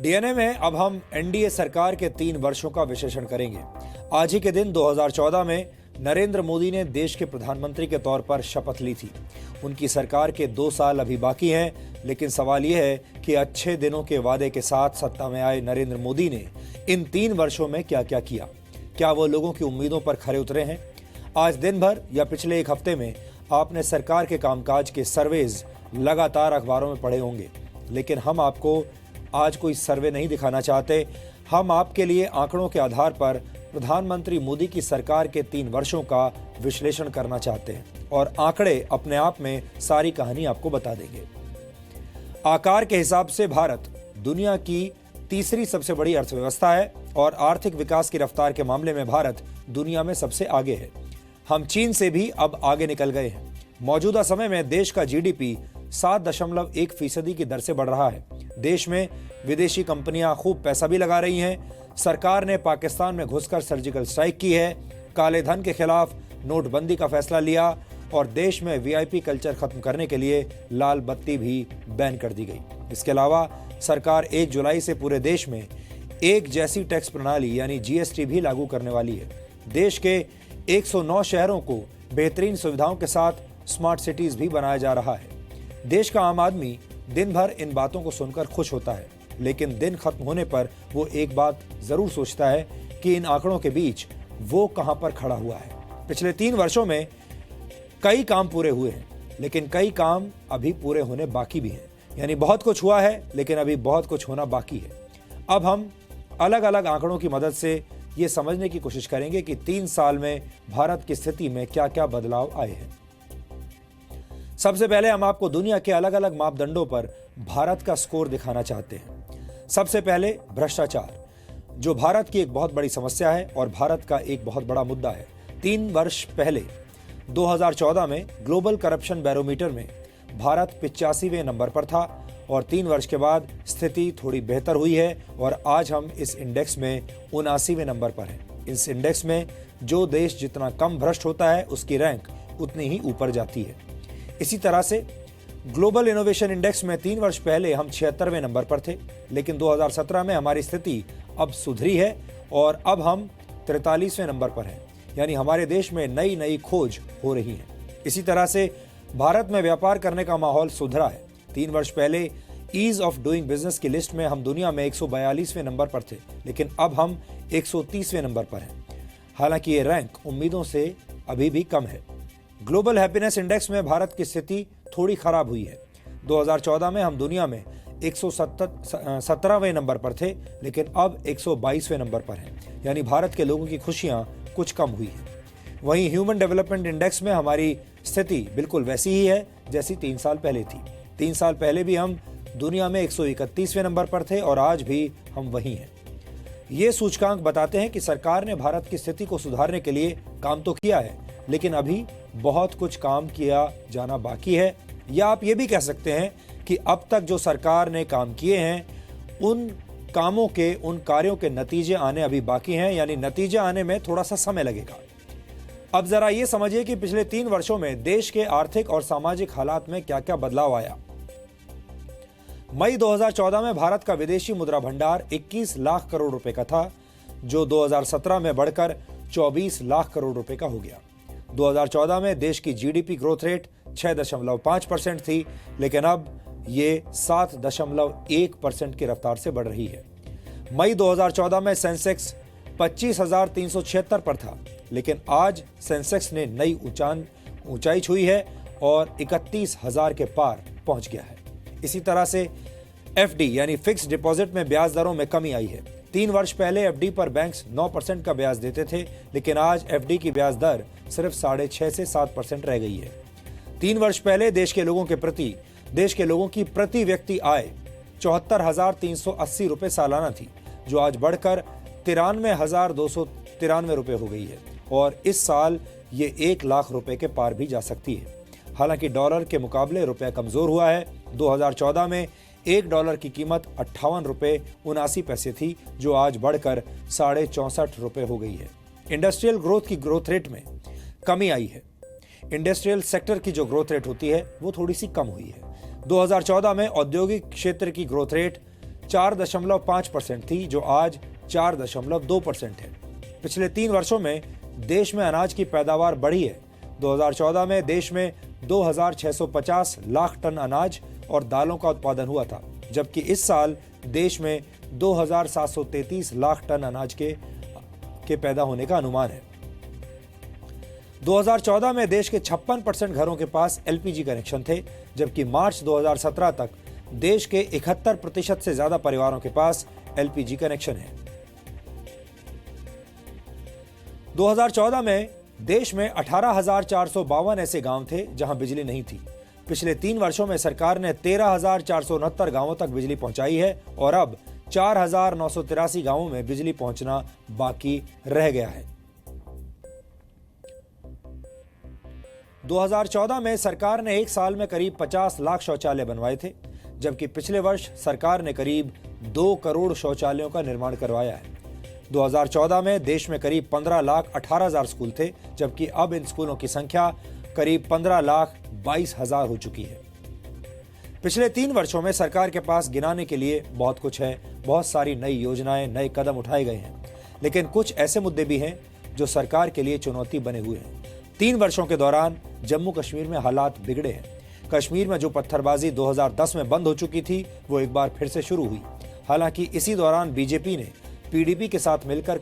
DNA में अब हम एनडीए सरकार के 3 वर्षों का विश्लेषण करेंगे। आज ही के दिन 2014 में नरेंद्र मोदी ने देश के प्रधानमंत्री के तौर पर शपथ ली थी। उनकी सरकार के 2 साल अभी बाकी हैं, लेकिन सवाल यह है कि अच्छे दिनों के वादे के साथ सत्ता में आए नरेंद्र मोदी ने इन 3 वर्षों में क्या क्या किया। क्या वो लोगों की उम्मीदों पर खरे उतरे हैं? आज दिन भर या पिछले एक हफ्ते में आपने सरकार के कामकाज के सर्वेज लगातार अखबारों में पढ़े होंगे, लेकिन हम आपको आज कोई सर्वे नहीं दिखाना चाहते। हम आपके लिए आंकड़ों के आधार पर प्रधानमंत्री मोदी की सरकार के 3 वर्षों का विश्लेषण करना चाहते हैं और आंकड़े अपने आप में सारी कहानी आपको बता देंगे। आकार के हिसाब से भारत दुनिया की तीसरी सबसे बड़ी अर्थव्यवस्था है और आर्थिक विकास की रफ्तार के मामले में भारत दुनिया में सबसे आगे है। हम चीन से भी अब आगे निकल गए हैं। मौजूदा समय में देश का जीडीपी 7.1% की दर से बढ़ रहा है। देश में विदेशी कंपनियां खूब पैसा भी लगा रही हैं। सरकार ने पाकिस्तान में घुसकर सर्जिकल स्ट्राइक की है, काले धन के खिलाफ नोटबंदी का फैसला लिया और देश में वीआईपी कल्चर खत्म करने के लिए लाल बत्ती भी बैन कर दी गई। इसके अलावा सरकार 1 जुलाई से पूरे देश में एक जैसी टैक्स प्रणाली यानी जीएसटी भी लागू करने वाली है। देश के 109 शहरों को बेहतरीन सुविधाओं के साथ स्मार्ट सिटीज भी बनाया जा रहा है। देश का आम आदमी दिन भर इन बातों को सुनकर खुश होता है, लेकिन दिन खत्म होने पर वो एक बात जरूर सोचता है कि इन आंकड़ों के बीच वो कहां पर खड़ा हुआ है। पिछले 3 वर्षों में कई काम पूरे हुए हैं, लेकिन कई काम अभी पूरे होने बाकी भी हैं। यानी बहुत कुछ हुआ है, लेकिन अभी बहुत कुछ होना बाकी है। अब हम अलग अलग आंकड़ों की मदद से ये समझने की कोशिश करेंगे कि 3 साल में भारत की स्थिति में क्या क्या बदलाव आए हैं। सबसे पहले हम आपको दुनिया के अलग अलग मापदंडों पर भारत का स्कोर दिखाना चाहते हैं। सबसे पहले भ्रष्टाचार, जो भारत की एक बहुत बड़ी समस्या है और भारत का एक बहुत बड़ा मुद्दा है। 3 वर्ष पहले 2014 में ग्लोबल करप्शन बैरोमीटर में भारत 85वें नंबर पर था और 3 वर्ष के बाद स्थिति थोड़ी बेहतर हुई है और आज हम इस इंडेक्स में 79वें नंबर पर हैं। इस इंडेक्स में जो देश जितना कम भ्रष्ट होता है उसकी रैंक उतनी ही ऊपर जाती है। इसी तरह से ग्लोबल इनोवेशन इंडेक्स में 3 वर्ष पहले हम 76वें नंबर पर थे, लेकिन 2017 में हमारी स्थिति अब सुधरी है और अब हम 43वें नंबर पर हैं। यानी हमारे देश में नई नई खोज हो रही है। इसी तरह से भारत में व्यापार करने का माहौल सुधरा है। 3 वर्ष पहले ईज ऑफ डूइंग बिजनेस की लिस्ट में हम दुनिया में 142वें नंबर पर थे, लेकिन अब हम 130वें नंबर पर हैं। हालांकि ये रैंक उम्मीदों से अभी भी कम है। ग्लोबल हैप्पीनेस इंडेक्स में भारत की स्थिति थोड़ी खराब हुई है। 2014 में हम दुनिया में 117वें नंबर पर थे, लेकिन अब 122वें नंबर पर हैं। यानी भारत के लोगों की खुशियां कुछ कम हुई हैं। वहीं ह्यूमन डेवलपमेंट इंडेक्स में हमारी स्थिति बिल्कुल वैसी ही है जैसी 3 साल पहले थी। 3 साल पहले भी हम दुनिया में 131वें नंबर पर थे और आज भी हम वहीं हैं। ये सूचकांक बताते हैं कि सरकार ने भारत की स्थिति को सुधारने के लिए काम तो किया है, लेकिन अभी बहुत कुछ काम किया जाना बाकी है। या आप ये भी कह सकते हैं कि अब तक जो सरकार ने काम किए हैं उन कामों के, उन कार्यों के नतीजे आने अभी बाकी हैं, यानी नतीजे आने में थोड़ा सा समय लगेगा। अब जरा ये समझिए कि पिछले 3 वर्षों में देश के आर्थिक और सामाजिक हालात में क्या क्या बदलाव आया। मई 2014 में भारत का विदेशी मुद्रा भंडार 21 लाख करोड़ रुपए का था, जो 2017 में बढ़कर 24 लाख करोड़ रुपए का हो गया। 2014 में देश की जीडीपी ग्रोथ रेट 6.5% थी, लेकिन अब ये 7.1% की रफ्तार से बढ़ रही है। मई 2014 में सेंसेक्स 25,376 पर था, लेकिन आज सेंसेक्स ने नई ऊंचाई छुई है और 31,000 के पार पहुंच गया है। इसी तरह से एफडी यानी फिक्स्ड डिपॉजिट में ब्याज दरों में कमी आई है। 3 वर्ष पहले एफडी पर बैंक्स 9% का ब्याज देते थे, लेकिन आज एफडी की ब्याज दर सिर्फ 6.5 से 7% रह गई है। 3 वर्ष पहले देश के लोगों की प्रति व्यक्ति आय 74,380 रुपए सालाना थी, जो आज बढ़कर 93,293 रुपए हो गई है और इस साल ये 1 लाख रुपए के पार भी जा सकती है। हालांकि डॉलर के मुकाबले रुपया कमजोर हुआ है। 2014 में $1 की कीमत 58 रुपए 79 पैसे थी, जो आज बढ़कर 64.5 रुपए हो गई है। इंडस्ट्रियल ग्रोथ की ग्रोथ रेट में कमी आई है। इंडस्ट्रियल सेक्टर की जो ग्रोथ रेट होती है वो थोड़ी सी कम हुई है। 2014 में औद्योगिक क्षेत्र की ग्रोथ रेट 4.5% थी, जो आज 4.2% है। पिछले 3 वर्षों में देश में अनाज की पैदावार बढ़ी है। 2014 में देश में 2,650 लाख टन अनाज और दालों का उत्पादन हुआ था, जबकि इस साल देश में 2,733 लाख टन अनाज के पैदा होने का अनुमान है। 2014 में देश के 56% घरों के पास एलपीजी कनेक्शन थे, जबकि मार्च 2017 तक देश के 71% से ज्यादा परिवारों के पास एलपीजी कनेक्शन है। 2014 में देश में 18,452 ऐसे गांव थे जहां बिजली नहीं थी। पिछले 3 वर्षों में सरकार ने 13,469 गांवों तक बिजली पहुंचाई है और अब 4,983 गांवों में बिजली पहुंचना बाकी रह गया है। 2014 में सरकार ने 1 साल में करीब 50 लाख शौचालय बनवाए थे, जबकि पिछले वर्ष सरकार ने करीब 2 करोड़ शौचालयों का निर्माण करवाया है। 2014 में देश में करीब 15,18,000 स्कूल थे, जबकि अब इन स्कूलों की संख्या करीब 15,22,000 हो चुकी है। पिछले 3 वर्षों में सरकार के पास गिनाने के लिए बहुत कुछ है। बहुत सारी नई योजनाएं, नए कदम उठाए गए हैं, लेकिन कुछ ऐसे मुद्दे भी हैं जो सरकार के लिए चुनौती बने हुए हैं। 3 वर्षों के दौरान जम्मू कश्मीर में हालात बिगड़े हैं। कश्मीर में जो पत्थरबाजी 2010 में बंद हो चुकी थी, वो एक बार फिर से शुरू हुई। हालांकि इसी दौरान बीजेपी ने पीडीपी के साथ मिलकर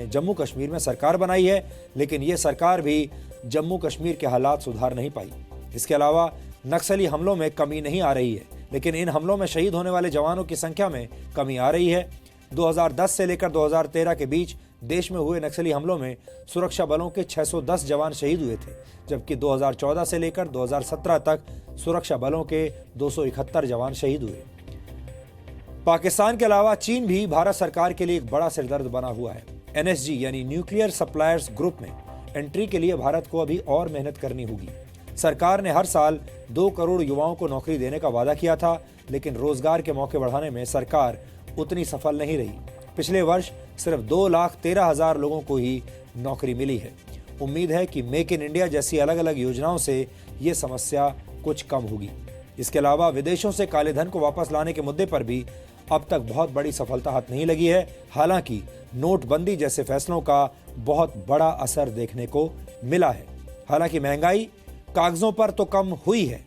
जम्मू कश्मीर में सरकार बनाई है, लेकिन ये सरकार भी जम्मू कश्मीर के हालात सुधार नहीं पाई। इसके अलावा नक्सली हमलों में कमी नहीं आ रही है, लेकिन इन हमलों में शहीद होने वाले जवानों की संख्या में कमी आ रही है। 2010 से लेकर 2013 के बीच देश में हुए नक्सली हमलों में सुरक्षा बलों के 610 जवान शहीद हुए थे, जबकि 2014 से लेकर 2017 तक सुरक्षा बलों के 271 जवान शहीद हुए। पाकिस्तान के अलावा चीन भी भारत सरकार के लिए एक बड़ा सिरदर्द बना हुआ है। एनएसजी यानी न्यूक्लियर सप्लायर्स ग्रुप में एंट्री के लिए भारत को अभी और मेहनत करनी होगी। सरकार ने हर साल 2 करोड़ युवाओं को नौकरी देने का वादा किया था, लेकिन रोजगार के मौके बढ़ाने में सरकार उतनी सफल नहीं रही। पिछले वर्ष सिर्फ 2,13,000 लोगों को ही नौकरी मिली है। उम्मीद है कि मेक इन इंडिया जैसी अलग अलग योजनाओं से ये समस्या कुछ कम होगी। इसके अलावा विदेशों से काले धन को वापस लाने के मुद्दे पर भी अब तक बहुत बड़ी सफलता हाथ नहीं लगी है। हालांकि नोटबंदी जैसे फैसलों का बहुत बड़ा असर देखने को मिला है। हालांकि महंगाई कागजों पर तो कम हुई है,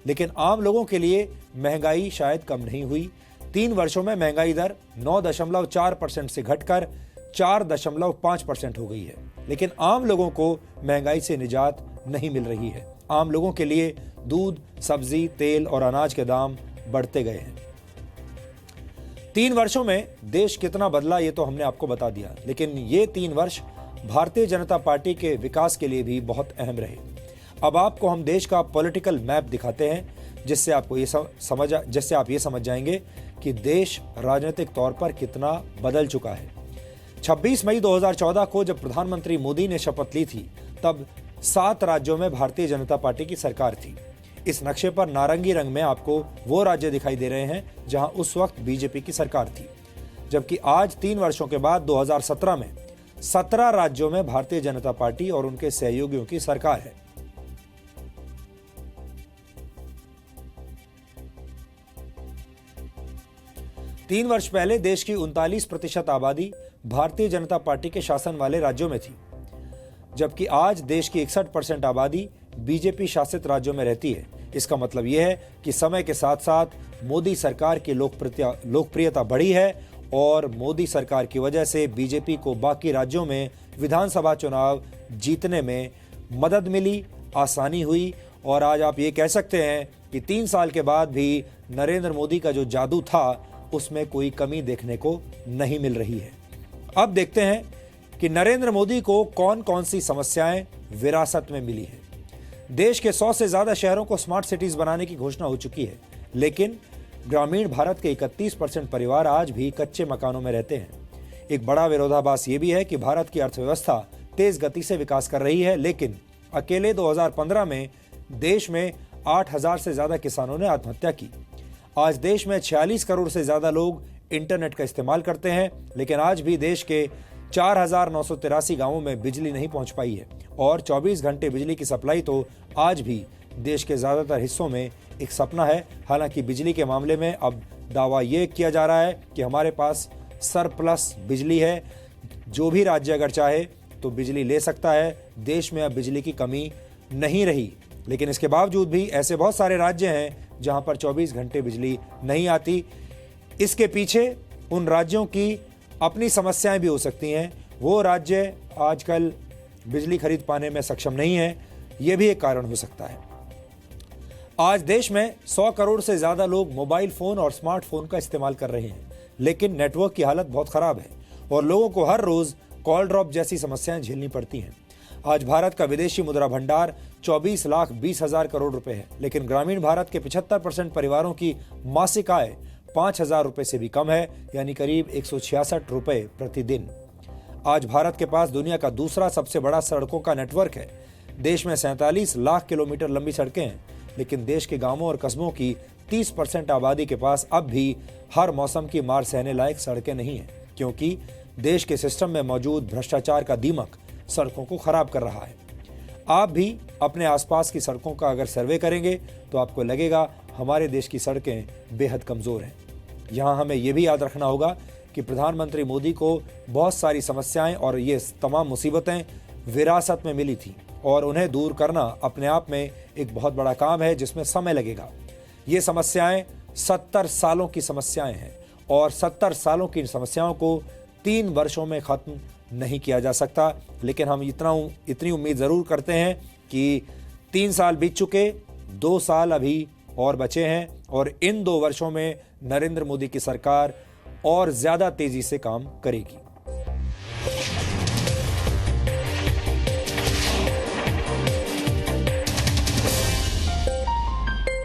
लेकिन आम लोगों के लिए महंगाई शायद कम नहीं हुई। 3 वर्षों में महंगाई दर 9.4% से घटकर 4.5% हो गई है, लेकिन आम लोगों को महंगाई से निजात नहीं मिल रही है। आम लोगों के लिए दूध, सब्जी, तेल और अनाज के दाम बढ़ते गए हैं। 3 वर्षों में देश कितना बदला ये तो हमने आपको बता दिया, लेकिन ये 3 वर्ष भारतीय जनता पार्टी के विकास के लिए भी बहुत अहम रहे। अब आपको हम देश का पॉलिटिकल मैप दिखाते हैं, जिससे आप ये समझ जाएंगे कि देश राजनीतिक तौर पर कितना बदल चुका है। 26 मई 2014 को जब प्रधानमंत्री मोदी ने शपथ ली थी, तब 7 राज्यों में भारतीय जनता पार्टी की सरकार थी। इस नक्शे पर नारंगी रंग में आपको वो राज्य दिखाई दे रहे हैं जहां उस वक्त बीजेपी की सरकार थी, जबकि आज 3 वर्षों के बाद 2017 में 17 राज्यों में भारतीय जनता पार्टी और उनके सहयोगियों की सरकार है। तीन वर्ष पहले देश की 39% आबादी भारतीय जनता पार्टी के शासन वाले राज्यों में थी, जबकि आज देश की 61% आबादी बीजेपी शासित राज्यों में रहती है। इसका मतलब यह है कि समय के साथ साथ मोदी सरकार की लोकप्रियता बढ़ी है और मोदी सरकार की वजह से बीजेपी को बाकी राज्यों में विधानसभा चुनाव जीतने में मदद मिली, आसानी हुई। और आज आप ये कह सकते हैं कि 3 साल के बाद भी नरेंद्र मोदी का जो जादू था उसमें कोई कमी देखने को नहीं मिल रही है। अब देखते हैं कि नरेंद्र मोदी को कौन कौन सी समस्याएं विरासत में मिली हैं। देश के 100 से ज्यादा शहरों को स्मार्ट सिटीज बनाने की घोषणा हो चुकी है, लेकिन ग्रामीण भारत के 31% परिवार आज भी कच्चे मकानों में रहते हैं। एक बड़ा विरोधाभास ये भी है कि भारत की अर्थव्यवस्था तेज गति से विकास कर रही है, लेकिन अकेले 2015 में देश में 8,000 से ज्यादा किसानों ने आत्महत्या की। आज देश में 46 करोड़ से ज्यादा लोग इंटरनेट का इस्तेमाल करते हैं, लेकिन आज भी देश के 4,983 गांवों में बिजली नहीं पहुंच पाई है और 24 घंटे बिजली की सप्लाई तो आज भी देश के ज्यादातर हिस्सों में एक सपना है। हालांकि बिजली के मामले में अब दावा ये किया जा रहा है कि हमारे पास सरप्लस बिजली है, जो भी राज्य अगर चाहे तो बिजली ले सकता है, देश में अब बिजली की कमी नहीं रही। लेकिन इसके बावजूद भी ऐसे बहुत सारे राज्य हैं जहां पर 24 घंटे बिजली नहीं आती। इसके पीछे उन राज्यों की अपनी समस्याएं भी हो सकती हैं। वो राज्य आजकल बिजली खरीद पाने में सक्षम नहीं है, ये भी एक कारण हो सकता है। आज देश में 100 करोड़ से ज़्यादा लोग मोबाइल फ़ोन और स्मार्टफोन का इस्तेमाल कर रहे हैं, लेकिन नेटवर्क की हालत बहुत ख़राब है और लोगों को हर रोज़ कॉल ड्रॉप जैसी समस्याएं झेलनी पड़ती हैं। आज भारत का विदेशी मुद्रा भंडार 24,20,000 करोड़ रुपए है, लेकिन ग्रामीण भारत के 75% परिवारों की मासिक आय 5,000 रुपए से भी कम है, यानी करीब 166 रुपए प्रतिदिन। आज भारत के पास दुनिया का दूसरा सबसे बड़ा सड़कों का नेटवर्क है। देश में 47 लाख किलोमीटर लंबी सड़कें हैं, लेकिन देश के गांवों और कस्बों की 30% आबादी के पास अब भी हर मौसम की मार सहने लायक सड़कें नहीं हैं, क्योंकि देश के सिस्टम में मौजूद भ्रष्टाचार का दीमक सड़कों को खराब कर रहा है। आप भी अपने आसपास की सड़कों का अगर सर्वे करेंगे तो आपको लगेगा हमारे देश की सड़कें बेहद कमज़ोर हैं। यहाँ हमें ये भी याद रखना होगा कि प्रधानमंत्री मोदी को बहुत सारी समस्याएं और ये तमाम मुसीबतें विरासत में मिली थी और उन्हें दूर करना अपने आप में एक बहुत बड़ा काम है, जिसमें समय लगेगा। ये समस्याएं 70 सालों की समस्याएं हैं और 70 सालों की समस्याओं को 3 वर्षों में ख़त्म नहीं किया जा सकता। लेकिन हम इतनी उम्मीद ज़रूर करते हैं कि 3 साल बीत चुके, 2 साल अभी और बचे हैं और इन 2 वर्षों में नरेंद्र मोदी की सरकार और ज़्यादा तेज़ी से काम करेगी।